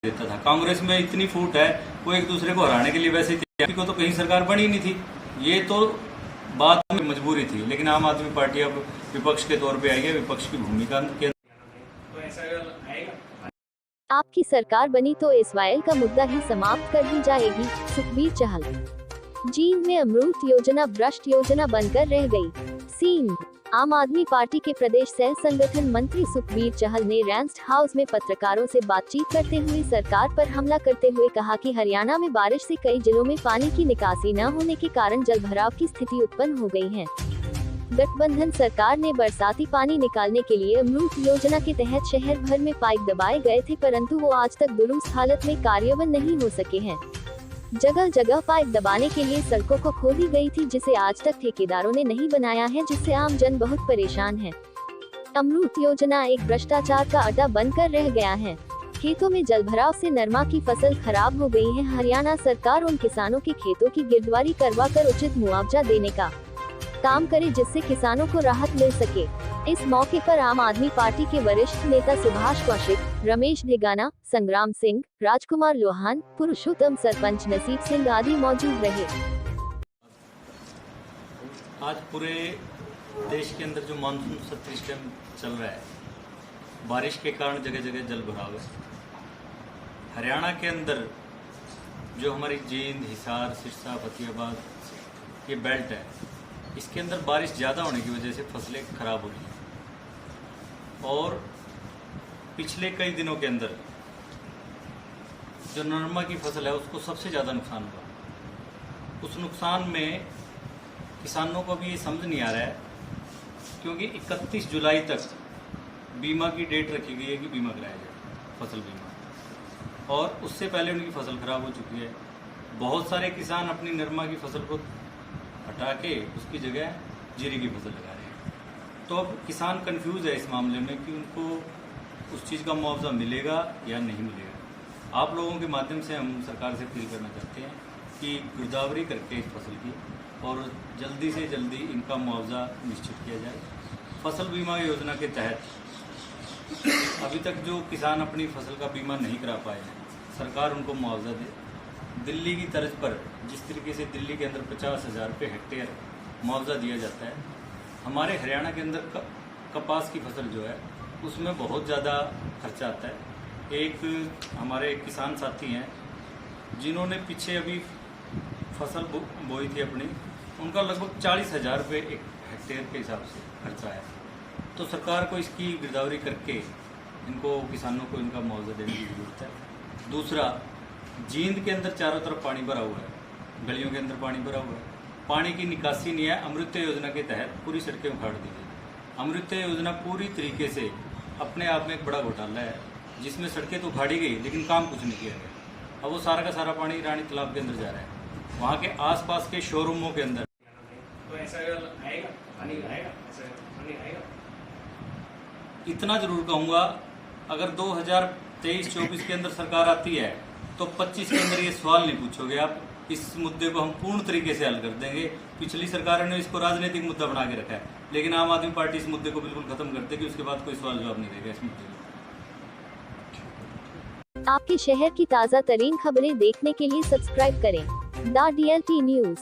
देता था। कांग्रेस में इतनी फूट है, वो एक दूसरे को हराने के लिए वैसे को तो कहीं सरकार बनी नहीं थी। ये तो बात में मजबूरी थी, लेकिन आम आदमी पार्टी अब विपक्ष के तौर पे आई है। विपक्ष की भूमिका के तो ऐसा आएगा। आपकी सरकार बनी तो एसवाइएल का मुद्दा ही समाप्त कर दी जाएगी, सुखबीर चहल। जींद में अमृत योजना भ्रष्ट योजना बनकर रह गई। सीन आम आदमी पार्टी के प्रदेश सह संगठन मंत्री सुखबीर चहल ने रेस्ट हाउस में पत्रकारों से बातचीत करते हुए सरकार पर हमला करते हुए कहा कि हरियाणा में बारिश से कई जिलों में पानी की निकासी न होने के कारण जलभराव की स्थिति उत्पन्न हो गई है। गठबंधन सरकार ने बरसाती पानी निकालने के लिए अमृत योजना के तहत शहर भर में पाइप दबाए गए थे, परंतु वो आज तक दुरुस्त हालत में कार्यान्वयन नहीं हो सके हैं। जगह जगह पाइप दबाने के लिए सड़कों को खोदी गई थी, जिसे आज तक ठेकेदारों ने नहीं बनाया है, जिससे आम जन बहुत परेशान है। अमृत योजना एक भ्रष्टाचार का अड्डा बनकर रह गया है। खेतों में जलभराव से नरमा की फसल खराब हो गई है। हरियाणा सरकार उन किसानों के खेतों की गिरदावरी करवा कर उचित मुआवजा देने का काम करे, जिससे किसानों को राहत मिल सके। इस मौके पर आम आदमी पार्टी के वरिष्ठ नेता सुभाष कौशिक, रमेश ढेगाना, संग्राम सिंह, राजकुमार लोहान, पुरुषोत्तम सरपंच नसीब सिंह आदि मौजूद रहे। आज पूरे देश के अंदर जो मानसून सत्र इस टाइम चल रहा है, बारिश के कारण जगह जगह जल भराव है। हरियाणा के अंदर जो हमारी जींद, हिसार, सिरसा, फतेहाबाद ये बेल्ट है, इसके अंदर बारिश ज़्यादा होने की वजह से फसलें खराब हो रही हैं। और पिछले कई दिनों के अंदर जो नरमा की फसल है उसको सबसे ज़्यादा नुकसान हुआ। उस नुकसान में किसानों को भी ये समझ नहीं आ रहा है, क्योंकि 31 जुलाई तक बीमा की डेट रखी गई है कि बीमा कराया जाए, फसल बीमा, और उससे पहले उनकी फसल खराब हो चुकी है। बहुत सारे किसान अपनी नरमा की फसल को हटा के उसकी जगह जीरे की फसल लगा रहे हैं। तो अब किसान कंफ्यूज है इस मामले में कि उनको उस चीज़ का मुआवजा मिलेगा या नहीं मिलेगा। आप लोगों के माध्यम से हम सरकार से अपील करना चाहते हैं कि गिरदावरी करके इस फसल की और जल्दी से जल्दी इनका मुआवजा निश्चित किया जाए। फसल बीमा योजना के तहत अभी तक जो किसान अपनी फसल का बीमा नहीं करा पाए हैं, सरकार उनको मुआवजा दे। दिल्ली की तर्ज पर जिस तरीके से दिल्ली के अंदर 50,000 रुपये हेक्टेयर मुआवजा दिया जाता है, हमारे हरियाणा के अंदर कपास की फसल जो है उसमें बहुत ज़्यादा खर्चा आता है। एक हमारे किसान साथी हैं जिन्होंने पीछे अभी फसल बोई थी अपनी, उनका लगभग 40,000 रुपये एक हेक्टेयर के हिसाब से खर्चा है। तो सरकार को इसकी गिरदावरी करके इनको किसानों को इनका मुआवजा देने की ज़रूरत है। दूसरा, जींद के अंदर चारों तरफ पानी भरा हुआ है, गलियों के अंदर पानी भरा हुआ है, पानी की निकासी नहीं है। अमृत योजना के तहत पूरी सड़कें उखाड़ दी गई। अमृत योजना पूरी तरीके से अपने आप में एक बड़ा घोटाला है, जिसमें सड़कें तो उखाड़ी गई लेकिन काम कुछ नहीं किया गया। अब वो सारा का सारा पानी रानी तालाब के अंदर जा रहा है, वहाँ के आसपास के शोरूमों के अंदर। तो ऐसा आएगा, पानी आएगा, इतना जरूर कहूँगा, अगर 2023-24 के अंदर सरकार आती है तो 25 के अंदर ये सवाल नहीं पूछोगे आप। इस मुद्दे को हम पूर्ण तरीके से हल कर देंगे। पिछली सरकारों ने इसको राजनीतिक मुद्दा बना के रखा है, लेकिन आम आदमी पार्टी इस मुद्दे को बिल्कुल खत्म कर देगी। उसके बाद कोई सवाल जवाब नहीं रहेगा इस मुद्दे में। आपके शहर की ताज़ा तरीन खबरें देखने के लिए सब्सक्राइब करें द DLT न्यूज़।